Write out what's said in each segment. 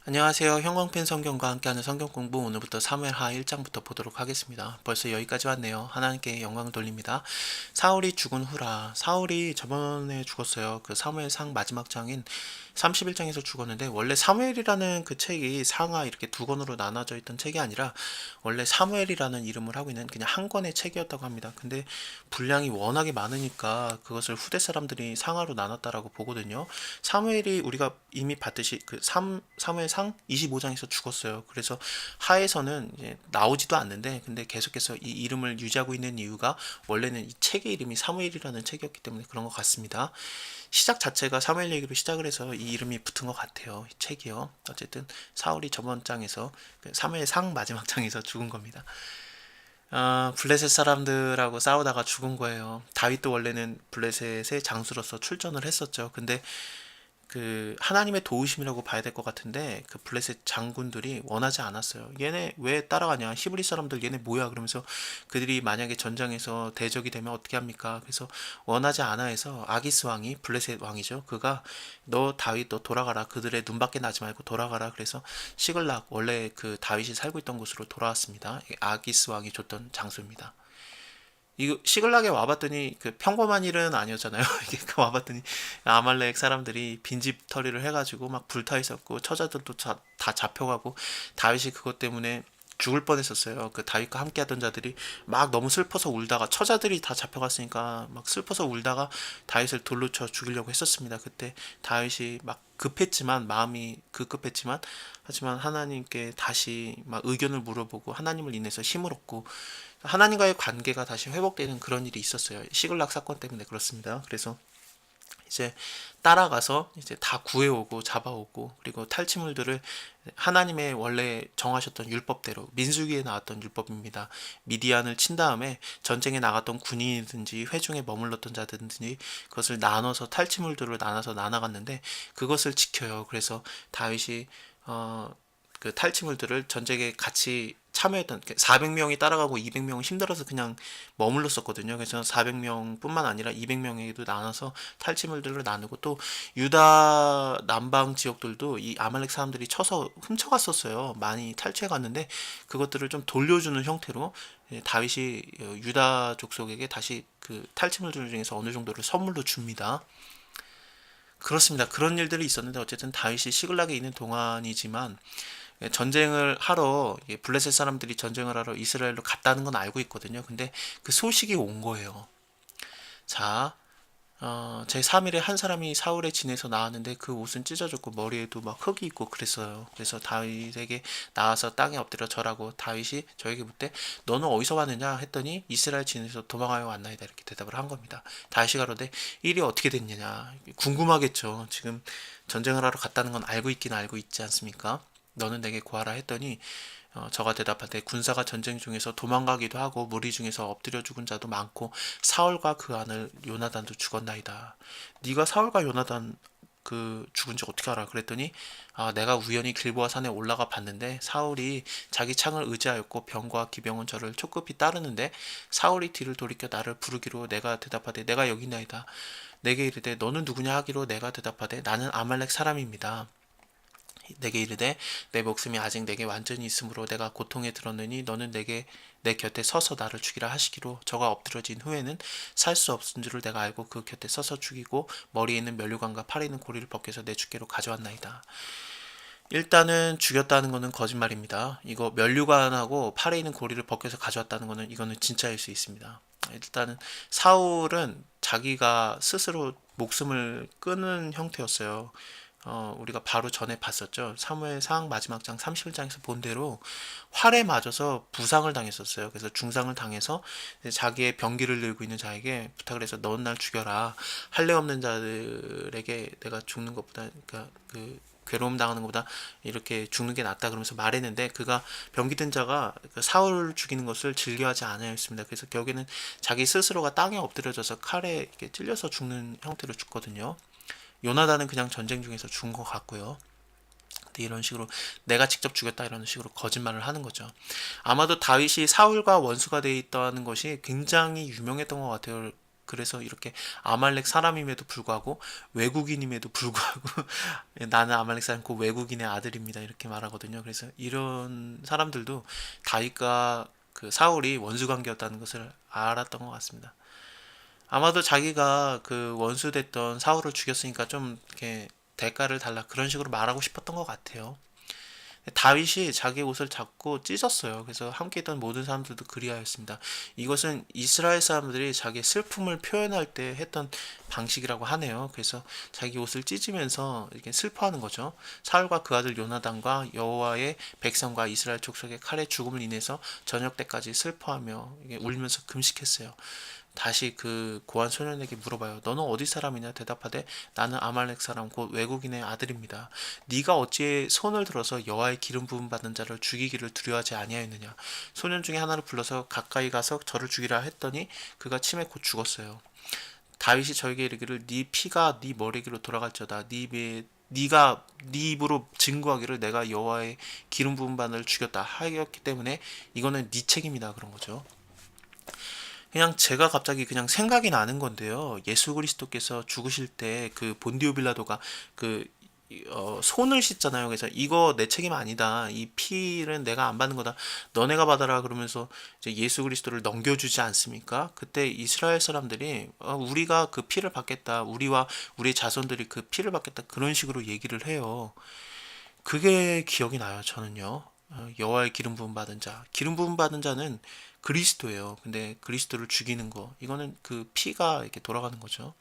안녕하세요. 형광펜 성경과 함께하는 성경 공부 오늘부터 사무엘하 1장부터 보도록 하겠습니다. 벌써 여기까지 왔네요. 하나님께 영광 돌립니다. 사울이 죽은 후라. 사울이 저번에 죽었어요. 그 사무엘상 마지막 장인 31장에서 죽었는데 원래 사무엘이라는 그 책이 상하 이렇게 두 권으로 나눠져 있던 책이 아니라 원래 사무엘이라는 이름을 하고 있는 그냥 한 권의 책이었다고 합니다. 근데 분량이 워낙에 많으니까 그것을 후대 사람들이 상하로 나눴다라고 보거든요. 사무엘이 우리가 이미 봤듯이 그 사무엘상 25장에서 죽었어요. 그래서 하에서는 이제 나오지도 않는데 근데 계속해서 이 이름을 유지하고 있는 이유가 원래는 이 책의 이름이 사무엘이라는 책이었기 때문에 그런 것 같습니다. 시작 자체가 사무엘 얘기로 시작을 해서 이 이름이 붙은 것 같아요. 이 책이요. 어쨌든 사울이 저번 장에서 그 사무엘상 마지막 장에서 죽은 겁니다. 블레셋 사람들하고 싸우다가 죽은 거예요. 다윗도 원래는 블레셋의 장수로서 출전을 했었죠. 근데 그 하나님의 도우심이라고 봐야 될 것 같은데 그 블레셋 장군들이 원하지 않았어요. 얘네 왜 따라가냐? 히브리 사람들 얘네 뭐야? 그러면서 그들이 만약에 전장에서 대적이 되면 어떻게 합니까? 그래서 원하지 않아 해서 아기스 왕이 블레셋 왕이죠. 그가 너 다윗 너 돌아가라. 그들의 눈밖에 나지 말고 돌아가라. 그래서 시글락 원래 그 다윗이 살고 있던 곳으로 돌아왔습니다. 아기스 왕이 줬던 장소입니다. 이거 시글락에 와봤더니 그 평범한 일은 아니었잖아요. 이게 그 와봤더니 아말렉 사람들이 빈집털이를 해가지고 막 불타 있었고 처자들도 다 잡혀가고 다윗이 그것 때문에 죽을 뻔했었어요. 그 다윗과 함께하던 자들이 막 너무 슬퍼서 울다가 처자들이 다 잡혀갔으니까 막 슬퍼서 울다가 다윗을 돌로 쳐 죽이려고 했었습니다. 그때 다윗이 막 급했지만 마음이 급급했지만 하지만 하나님께 다시 막 의견을 물어보고 하나님을 인해서 힘을 얻고 하나님과의 관계가 다시 회복되는 그런 일이 있었어요. 시글락 사건 때문에 그렇습니다. 그래서 이제 따라가서 이제 다 구해오고 잡아오고 그리고 탈취물들을 하나님의 원래 정하셨던 율법대로 민수기에 나왔던 율법입니다. 미디안을 친 다음에 전쟁에 나갔던 군인이든지 회중에 머물렀던 자든지 그것을 나눠서 탈취물들을 나눠서 나눠갔는데 그것을 지켜요. 그래서 다윗이 그 탈취물들을 전쟁에 같이 참여했던 400명이 따라가고 200명은 힘들어서 그냥 머물렀었거든요. 그래서 400명뿐만 아니라 200명에게도 나눠서 탈취물들을 나누고 또 유다 남방 지역들도 이 아말렉 사람들이 쳐서 훔쳐갔었어요. 많이 탈취해 갔는데 그것들을 좀 돌려주는 형태로 다윗이 유다 족속에게 다시 그 탈취물들 중에서 어느 정도를 선물로 줍니다. 그렇습니다. 그런 일들이 있었는데 어쨌든 다윗이 시글락에 있는 동안이지만 전쟁을 하러 블레셋 사람들이 전쟁을 하러 이스라엘로 갔다는 건 알고 있거든요. 근데 그 소식이 온 거예요. 자, 제 3일에 한 사람이 사울의 진에서 나왔는데 그 옷은 찢어졌고 머리에도 막 흙이 있고 그랬어요. 그래서 다윗에게 나와서 땅에 엎드려 절하고 다윗이 저에게 묻되 너는 어디서 왔느냐 했더니 이스라엘 진에서 도망하여 왔나이다 이렇게 대답을 한 겁니다. 다윗이 가로되 일이 어떻게 됐느냐 궁금하겠죠. 지금 전쟁을 하러 갔다는 건 알고 있긴 알고 있지 않습니까? 너는 내게 구하라 했더니 저가 대답하되 군사가 전쟁 중에서 도망가기도 하고 무리 중에서 엎드려 죽은 자도 많고 사울과 그 아들 요나단도 죽었나이다. 네가 사울과 요나단 그 죽은지 어떻게 알아? 그랬더니 내가 우연히 길보아 산에 올라가 봤는데 사울이 자기 창을 의지하였고 병과 기병은 저를 촉급히 따르는데 사울이 뒤를 돌이켜 나를 부르기로 내가 대답하되 내가 여기 있나이다. 내게 이르되 너는 누구냐 하기로 내가 대답하되 나는 아말렉 사람입니다. 내게 이르되 내 목숨이 아직 내게 완전히 있으므로 내가 고통에 들었느니 너는 내 곁에 서서 나를 죽이라 하시기로 저가 엎드러진 후에는 살 수 없은 줄을 내가 알고 그 곁에 서서 죽이고 머리에 있는 면류관과 팔에 있는 고리를 벗겨서 내 주께로 가져왔나이다. 일단은 죽였다는 거는 거짓말입니다. 이거 면류관하고 팔에 있는 고리를 벗겨서 가져왔다는 거는 이거는 진짜일 수 있습니다. 일단은 사울은 자기가 스스로 목숨을 끊은 형태였어요. 우리가 바로 전에 봤었죠. 사무엘상 마지막 장 31장에서 본 대로 활에 맞아서 부상을 당했었어요. 그래서 중상을 당해서 자기의 병기를 들고 있는 자에게 부탁을 해서 넌 날 죽여라. 할례 없는 자들에게 내가 죽는 것보다 그러니까 그 괴로움 당하는 것보다 이렇게 죽는 게 낫다 그러면서 말했는데 그가 병기 든 자가 사울 죽이는 것을 즐겨하지 않았습니다. 그래서 결국에는 자기 스스로가 땅에 엎드려져서 칼에 이렇게 찔려서 죽는 형태로 죽거든요. 요나단은 그냥 전쟁 중에서 죽은 것 같고요. 근데 이런 식으로 내가 직접 죽였다 이런 식으로 거짓말을 하는 거죠. 아마도 다윗이 사울과 원수가 돼 있다는 것이 굉장히 유명했던 것 같아요. 그래서 이렇게 아말렉 사람임에도 불구하고 외국인임에도 불구하고 나는 아말렉 사람이고 외국인의 아들입니다 이렇게 말하거든요. 그래서 이런 사람들도 다윗과 그 사울이 원수 관계였다는 것을 알았던 것 같습니다. 아마도 자기가 그 원수됐던 사울을 죽였으니까 좀 이렇게 대가를 달라 그런 식으로 말하고 싶었던 것 같아요. 다윗이 자기 옷을 잡고 찢었어요. 그래서 함께 있던 모든 사람들도 그리하였습니다. 이것은 이스라엘 사람들이 자기 슬픔을 표현할 때 했던 방식이라고 하네요. 그래서 자기 옷을 찢으면서 이렇게 슬퍼하는 거죠. 사울과 그 아들 요나단과 여호와의 백성과 이스라엘 족속의 칼의 죽음을 인해서 저녁 때까지 슬퍼하며 울면서 금식했어요. 다시 그 고한 소년에게 물어봐요. 너는 어디 사람이냐? 대답하되 나는 아말렉 사람 곧 외국인의 아들입니다. 네가 어찌 손을 들어서 여호와의 기름 부음 받은 자를 죽이기를 두려워하지 아니하였느냐? 소년 중에 하나를 불러서 가까이 가서 저를 죽이라 했더니 그가 침에 곧 죽었어요. 다윗이 저에게 이르기를 네 피가 네 머리기로 돌아갈지어다. 네가 네 입으로 증거하기를 내가 여호와의 기름 부음 받은 죽였다 하였기 때문에 이거는 네 책임이다 그런 거죠. 그냥 제가 갑자기 그냥 생각이 나는 건데요. 예수 그리스도께서 죽으실 때 그 본디오 빌라도가 그 손을 씻잖아요. 그래서 이거 내 책임 아니다. 이 피는 내가 안 받는 거다. 너네가 받아라 그러면서 이제 예수 그리스도를 넘겨주지 않습니까? 그때 이스라엘 사람들이 우리가 그 피를 받겠다. 우리와 우리 자손들이 그 피를 받겠다. 그런 식으로 얘기를 해요. 그게 기억이 나요. 저는요. 여호와의 기름 부음 받은 자. 기름 부음 받은 자는 그리스도예요. 근데 그리스도를 죽이는 거. 이거는 그 피가 이렇게 돌아가는 거죠.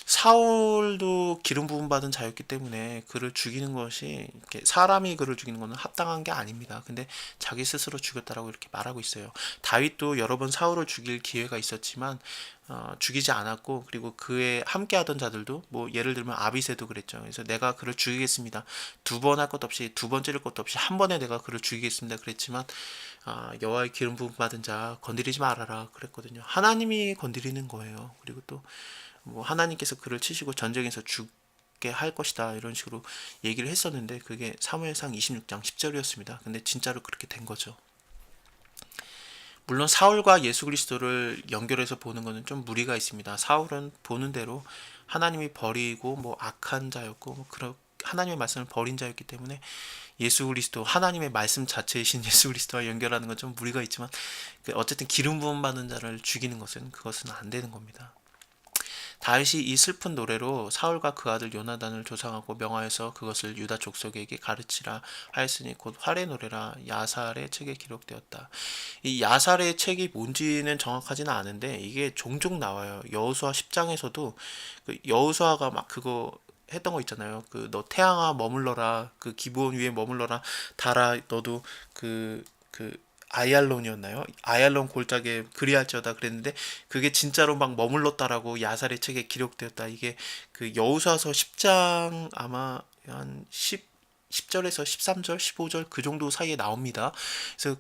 사울도 기름 부음 받은 자였기 때문에 그를 죽이는 것이 이렇게 사람이 그를 죽이는 것은 합당한 게 아닙니다. 근데 자기 스스로 죽였다라고 이렇게 말하고 있어요. 다윗도 여러 번 사울을 죽일 기회가 있었지만 죽이지 않았고 그리고 그에 함께하던 자들도 뭐 예를 들면 아비새도 그랬죠. 그래서 내가 그를 죽이겠습니다. 두 번 할 것 없이 두 번 찌를 것도 없이 한 번에 내가 그를 죽이겠습니다. 그랬지만 여호와의 기름 부음 받은 자 건드리지 말아라 그랬거든요. 하나님이 건드리는 거예요. 그리고 또 뭐 하나님께서 그를 치시고 전쟁에서 죽게 할 것이다 이런 식으로 얘기를 했었는데 그게 사무엘상 26장 10절이었습니다. 근데 진짜로 그렇게 된 거죠. 물론 사울과 예수 그리스도를 연결해서 보는 것은 좀 무리가 있습니다. 사울은 보는 대로 하나님이 버리고 뭐 악한 자였고 뭐 그런 하나님의 말씀을 버린 자였기 때문에 예수 그리스도 하나님의 말씀 자체이신 예수 그리스도와 연결하는 건 좀 무리가 있지만 어쨌든 기름 부음 받는 자를 죽이는 것은 그것은 안 되는 겁니다. 다윗이 이 슬픈 노래로 사울과 그 아들 요나단을 조상하고 명하여서 그것을 유다 족속에게 가르치라 하였으니 곧 활의 노래라 야살의 책에 기록되었다. 이 야살의 책이 뭔지는 정확하지는 않은데 이게 종종 나와요. 여호수아 10장에서도 그 여호수아가 막 그거 했던 거 있잖아요. 그 너 태양아 머물러라. 그 기브온 위에 머물러라. 달아 너도 그 아얄론이었나요? 아얄론 골짜기에 그리할지어다 그랬는데 그게 진짜로 막 머물렀다라고 야살의 책에 기록되었다. 이게 그 여호수아서 10장 아마 한 10절에서 13절, 15절 그 정도 사이에 나옵니다. 그래서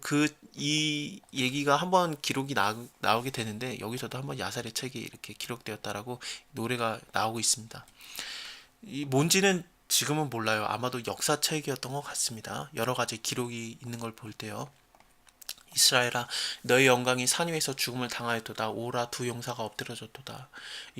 이 얘기가 한번 기록이 나오게 되는데 여기서도 한번 야살의 책이 이렇게 기록되었다라고 노래가 나오고 있습니다. 이 뭔지는 지금은 몰라요. 아마도 역사책이었던 것 같습니다. 여러 가지 기록이 있는 걸 볼 때요. 이스라엘아 너의 영광이 산 위에서 죽음을 당하였도다 오라 두 용사가 엎드려졌도다.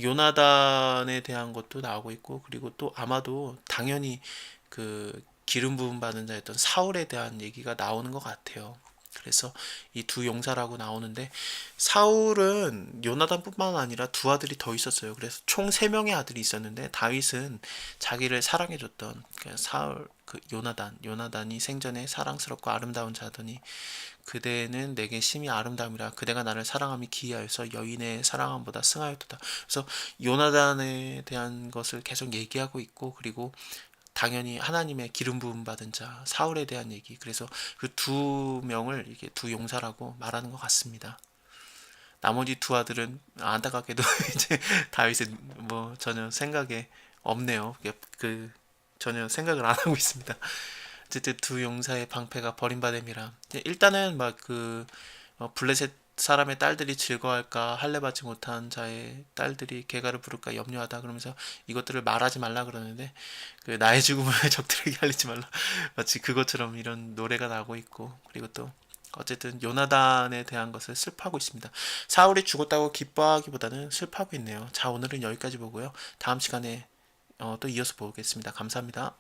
요나단에 대한 것도 나오고 있고 그리고 또 아마도 당연히 그 기름 부음 받은 자였던 사울에 대한 얘기가 나오는 것 같아요. 그래서 이 두 용사라고 나오는데 사울은 요나단뿐만 아니라 두 아들이 더 있었어요. 그래서 총 3명의 아들이 있었는데 다윗은 자기를 사랑해줬던 그 사울 그 요나단이 생전에 사랑스럽고 아름다운 자더니 그대는 내게 심히 아름다움이라 그대가 나를 사랑함이 기이하여서 여인의 사랑함보다 승하였도다. 그래서 요나단에 대한 것을 계속 얘기하고 있고 그리고 당연히 하나님의 기름 부음 받은 자 사울에 대한 얘기 그래서 그 두 명을 이게 두 용사라고 말하는 것 같습니다. 나머지 두 아들은 안타깝게도 이제 다윗은 뭐 전혀 생각에 없네요. 전혀 생각을 안 하고 있습니다. 어쨌든 두 용사의 방패가 버림받음이라 일단은 막 블레셋 사람의 딸들이 즐거워할까 할례 받지 못한 자의 딸들이 개가를 부를까 염려하다 그러면서 이것들을 말하지 말라 그러는데 그 나의 죽음을 적들에게 알리지 말라 마치 그것처럼 이런 노래가 나오고 있고 그리고 또 어쨌든 요나단에 대한 것을 슬퍼하고 있습니다. 사울이 죽었다고 기뻐하기보다는 슬퍼하고 있네요. 자, 오늘은 여기까지 보고요. 다음 시간에 또 이어서 보겠습니다. 감사합니다.